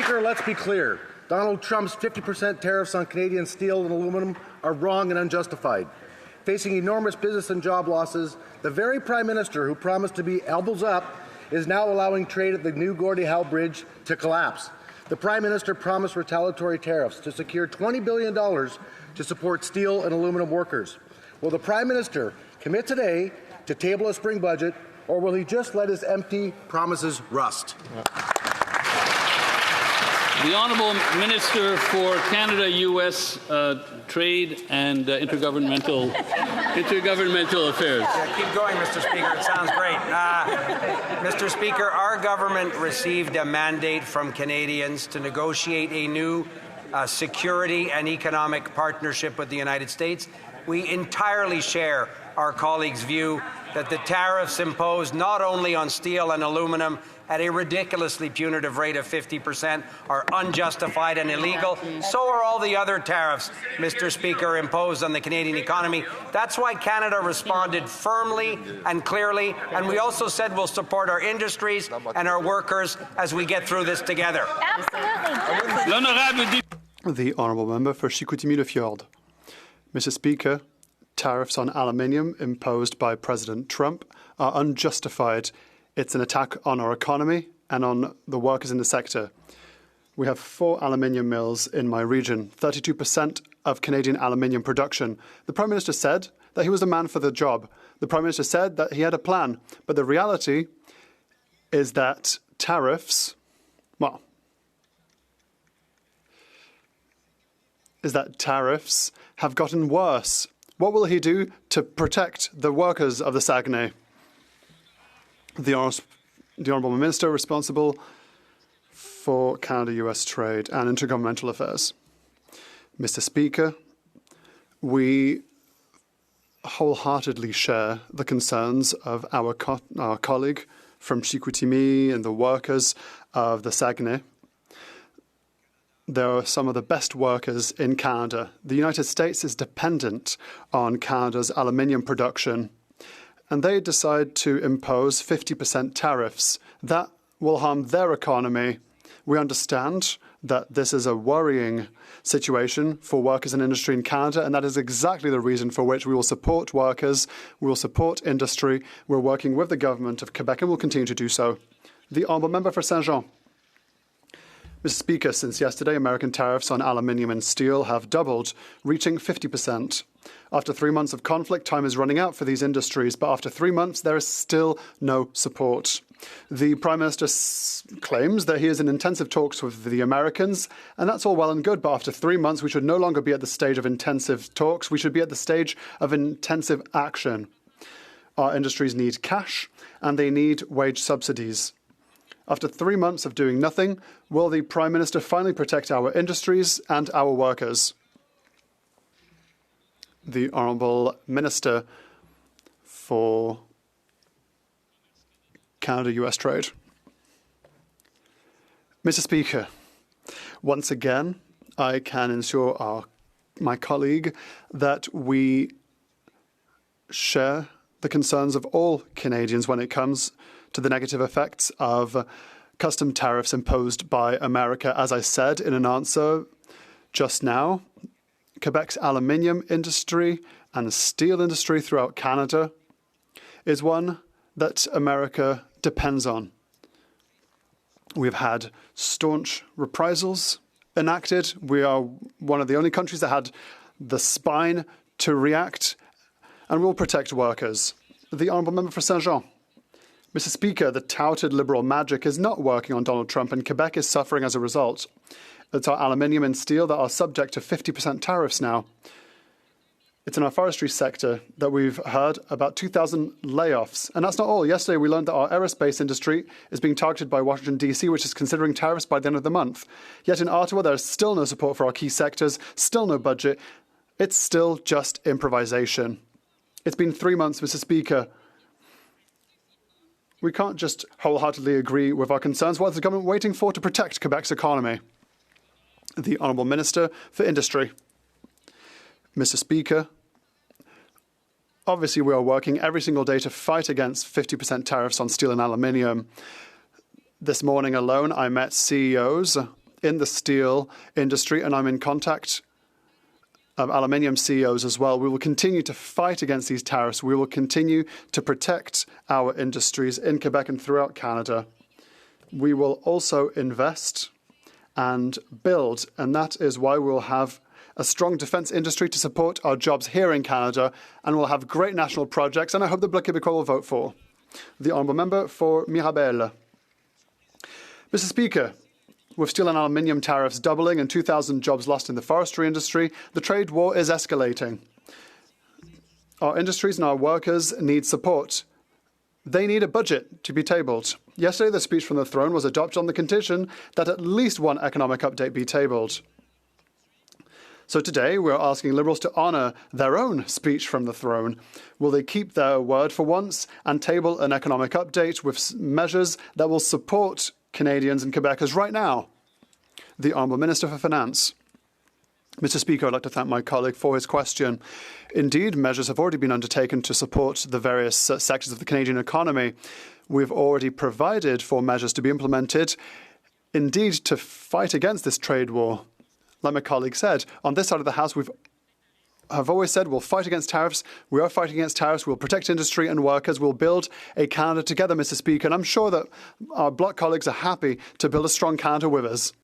Speaker, let's be clear. Donald Trump's 50% tariffs on Canadian steel and aluminum are wrong and unjustified. Facing enormous business and job losses, the very Prime Minister who promised to be elbows up is now allowing trade at the new Gordie Howe Bridge to collapse. The Prime Minister promised retaliatory tariffs to secure $20 billion to support steel and aluminum workers. Will the Prime Minister commit today to table a spring budget, or will he just let his empty promises rust? The Honourable Minister for Canada-US Trade and Intergovernmental Affairs. Yeah, keep going, Mr. Speaker. It sounds great. Mr. Speaker, our government received a mandate from Canadians to negotiate a new security and economic partnership with the United States. We entirely share our colleagues' view that the tariffs imposed not only on steel and aluminum at a ridiculously punitive rate of 50% are unjustified and illegal. So are all the other tariffs, Mr. Speaker, imposed on the Canadian economy. That's why Canada responded firmly and clearly, and we also said we'll support our industries and our workers as we get through this together. Absolutely. The Honourable Member for Chicoutimi-Le-Fjord. Mr. Speaker, tariffs on aluminium imposed by President Trump are unjustified. It's an attack on our economy and on the workers in the sector. We have 4 aluminium mills in my region, 32% of Canadian aluminium production. The Prime Minister said that he was the man for the job. The Prime Minister said that he had a plan. But the reality is that tariffs, have gotten worse. What will he do to protect the workers of the Saguenay? The Honourable Minister responsible for Canada-US trade and intergovernmental affairs. Mr. Speaker, we wholeheartedly share the concerns of our colleague from Chicoutimi and the workers of the Saguenay. There are some of the best workers in Canada. The United States is dependent on Canada's aluminium production, and they decide to impose 50% tariffs. That will harm their economy. We understand that this is a worrying situation for workers and industry in Canada, and that is exactly the reason for which we will support workers, we will support industry. We're working with the government of Quebec and will continue to do so. The Honourable Member for Saint-Jean. Mr. Speaker, since yesterday, American tariffs on aluminium and steel have doubled, reaching 50%. After 3 months of conflict, time is running out for these industries, but after 3 months, there is still no support. The Prime Minister claims that he is in intensive talks with the Americans, and that's all well and good, but after 3 months, we should no longer be at the stage of intensive talks. We should be at the stage of intensive action. Our industries need cash, and they need wage subsidies. After 3 months of doing nothing, will the Prime Minister finally protect our industries and our workers? The Honourable Minister for Canada-US Trade. Mr. Speaker, once again, I can assure my colleague that we share the concerns of all Canadians when it comes to the negative effects of custom tariffs imposed by America. As I said in an answer just now, Quebec's aluminium industry and steel industry throughout Canada is one that America depends on. We've had staunch reprisals enacted. We are one of the only countries that had the spine to react, and we'll protect workers. The Honourable Member for Saint-Jean. Mr. Speaker, the touted Liberal magic is not working on Donald Trump, and Quebec is suffering as a result. It's our aluminium and steel that are subject to 50% tariffs now. It's in our forestry sector that we've heard about 2,000 layoffs. And that's not all. Yesterday, we learned that our aerospace industry is being targeted by Washington, D.C., which is considering tariffs by the end of the month. Yet in Ottawa, there's still no support for our key sectors, still no budget. It's still just improvisation. It's been 3 months, Mr. Speaker. We can't just wholeheartedly agree with our concerns. What is the government waiting for to protect Quebec's economy? The Honourable Minister for Industry. Mr. Speaker, obviously we are working every single day to fight against 50% tariffs on steel and aluminium. This morning alone, I met CEOs in the steel industry, and I'm in contact of aluminium CEOs as well. We will continue to fight against these tariffs. We will continue to protect our industries in Quebec and throughout Canada. We will also invest and build, and that is why we'll have a strong defence industry to support our jobs here in Canada, and we'll have great national projects, and I hope the Bloc Québécois will vote for. The Honourable Member for Mirabel. Mr. Speaker, with steel and aluminium tariffs doubling and 2,000 jobs lost in the forestry industry, the trade war is escalating. Our industries and our workers need support. They need a budget to be tabled. Yesterday, the speech from the throne was adopted on the condition that at least one economic update be tabled. So today, we're asking Liberals to honour their own speech from the throne. Will they keep their word for once and table an economic update with measures that will support Canadians and Quebecers right now? The Honourable Minister for Finance. Mr. Speaker, I'd like to thank my colleague for his question. Indeed, measures have already been undertaken to support the various sectors of the Canadian economy. We've already provided for measures to be implemented, indeed, to fight against this trade war. Like my colleague said, on this side of the House, have always said we'll fight against tariffs. We are fighting against tariffs. We'll protect industry and workers. We'll build a Canada together, Mr. Speaker. And I'm sure that our Bloc colleagues are happy to build a strong Canada with us.